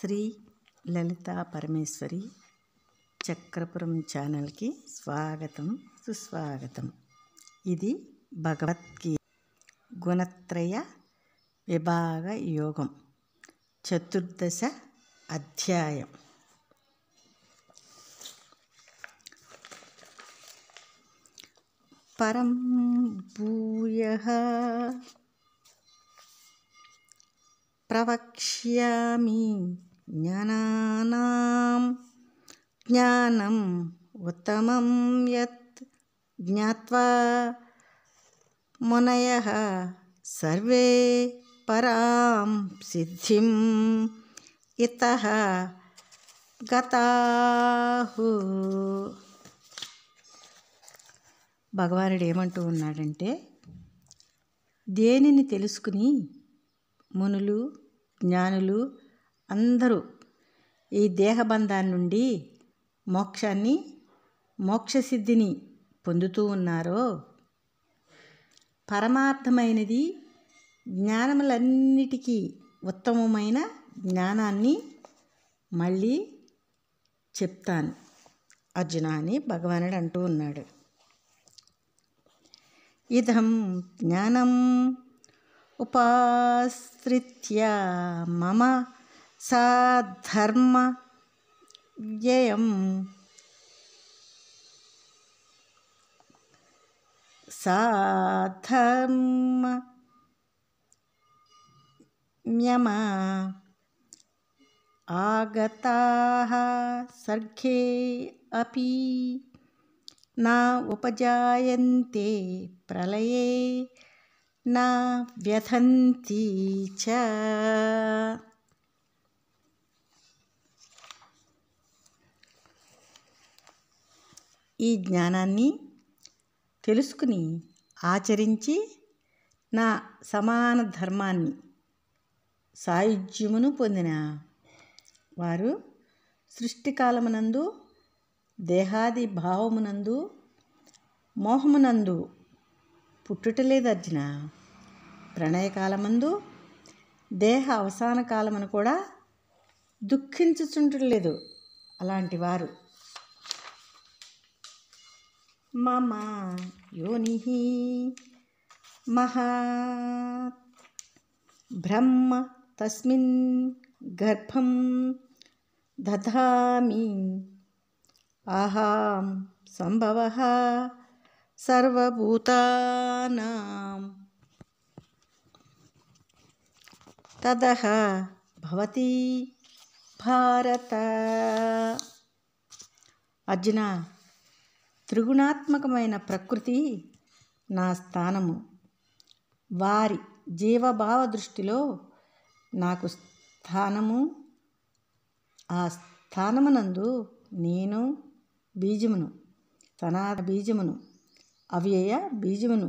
శ్రీ లలితా పరమేశ్వరి చక్రపురం ఛానల్కి స్వాగతం సుస్వాగతం. ఇది భగవద్గీత గుణత్రయ విభాగ యోగం చతుర్దశ అధ్యాయం. పరం భూయః ప్రవక్ష్యామి జ్ఞానానాం జ్ఞానం ఉత్తమం యత్ జ్ఞాత్వా మునయః సర్వే పరాం సిద్ధిం ఇతః గతాహు. భగవానుడు ఏమంటూ ఉన్నాడంటే, దేనిని తెలుసుకుని మునులు జ్ఞానులు అందరూ ఈ దేహబంధాన్ని నుండి మోక్షసిద్ధిని పొందుతూ ఉన్నారో, పరమార్థమైనది జ్ఞానములన్నిటికీ ఉత్తమమైన జ్ఞానాన్ని మళ్ళీ చెప్తాను అర్జున అని భగవానుడు అంటూ ఉన్నాడు. ఇదం జ్ఞానం ఉపాశ్రిత్య మమ సాధర్మ వ్యయం సాధర్మ్యమ ఆగతాః సర్గే అపి నా ఉపజాయంతే ప్రళయే నా వ్యథంతి చ. ఈ జ్ఞానాన్ని తెలుసుకుని ఆచరించి నా సమాన ధర్మాన్ని సాయుజ్యమును పొందిన వారు సృష్టికాలమునందు దేహాది భావమునందు మోహమునందు పుట్టుటలేదు అర్జున. ప్రణయకాలమందు దేహ అవసాన కాలమును కూడా దుఃఖించుచుంటలేదు. అలాంటి వారు మమ యోనిః మహత్ బ్రహ్మ తస్మిన్ గర్భం దధామి అహం సంభవః సర్వభూతానాం తదః భవతి భారత. అర్జున, త్రిగుణాత్మకమైన ప్రకృతి నా స్థానము. వారి జీవభావ దృష్టిలో నాకు స్థానము. ఆ స్థానమునందు నేను బీజమును, సనాతన బీజమును, అవ్యయ బీజమును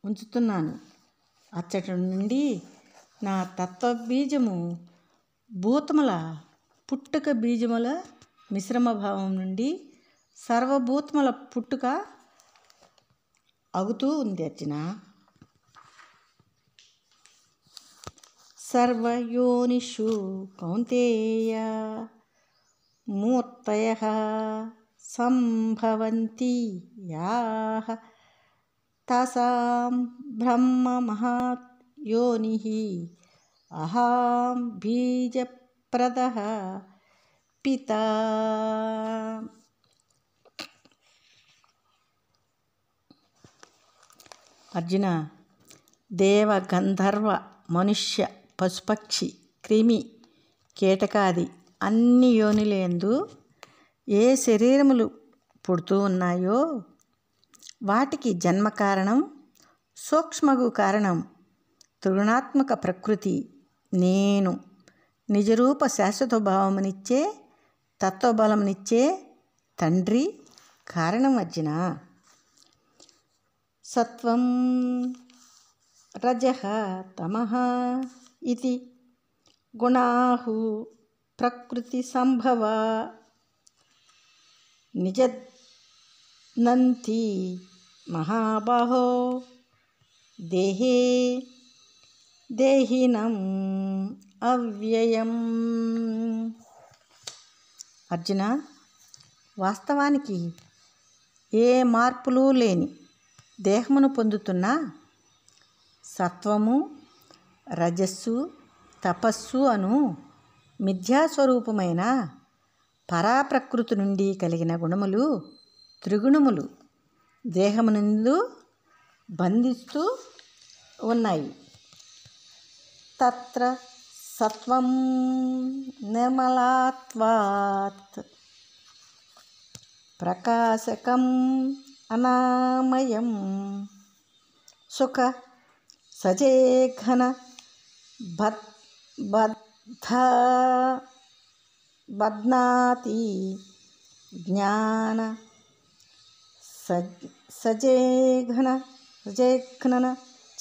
ఉంచుతున్నాను. అచ్చటి నుండి నా తత్వబీజము భూతముల పుట్టుక బీజముల మిశ్రమ భావం నుండి సర్వభూతముల పుట్టుక అగుతూ ఉంది అర్జున. సర్వయోనిషు కౌంతేయ మూర్తయః సంభవంతి యాః తాసాం బ్రహ్మ మహత్ యోనిః అహం బీజప్రదః పితా. అర్జున, దేవ గంధర్వ మనుష్య పశుపక్షి క్రిమి కీటకాది అన్ని యోనిలందు ఏ శరీరములు పుడుతూ ఉన్నాయో వాటికి జన్మ కారణం, సూక్ష్మగు కారణం త్రిగుణాత్మక ప్రకృతి నేను. నిజరూప శాశ్వత భావమునిచ్చే తత్వబలమునిచ్చే తండ్రి కారణం అర్జున. సత్వం రజః తమః ఇతి గుణాః ప్రకృతి సంభవ నిజనంతి మహాబాహో దేహే దేహినం అవ్యయం. అర్జున, వాస్తవానికి ఏ మార్పులు లేని దేహమును పొందుతున్న సత్వము, రజస్సు, తపస్సు అను మిథ్యాస్వరూపమైన పరాప్రకృతి నుండి కలిగిన గుణములు త్రిగుణములు దేహమునందు బంధిస్తూ ఉన్నాయి. తత్ర సత్వం నిర్మలాత్వాత్ ప్రకాశకం అనామయం సుఖ సజేఘన బధ్నాతి జ్ఞాన సజేఘన చ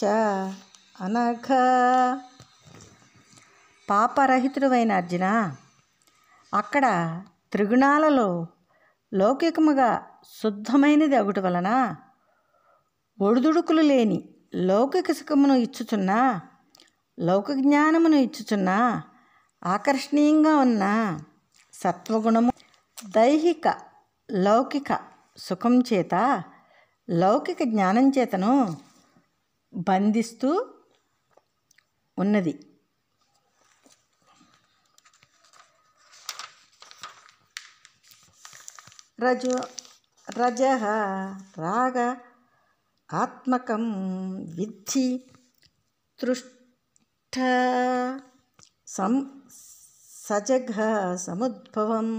అనఘ. పాపరహితుడైన అర్జున, అక్కడ త్రిగుణాలలో లౌకికముగా శుద్ధమైనది అగుట వలన ఒడిదుడుకులు లేని లౌకిక సుఖమును ఇచ్చుచున్న, లౌకిక జ్ఞానమును ఇచ్చుచున్న, ఆకర్షణీయంగా ఉన్న సత్వగుణము దైహిక లౌకిక సుఖం చేత లౌకిక జ్ఞానం చేతను బంధిస్తూ ఉన్నది. రజః రాగ ఆత్మకం విద్ధి తృష్ట సజఘ సముద్భవం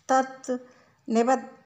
తత్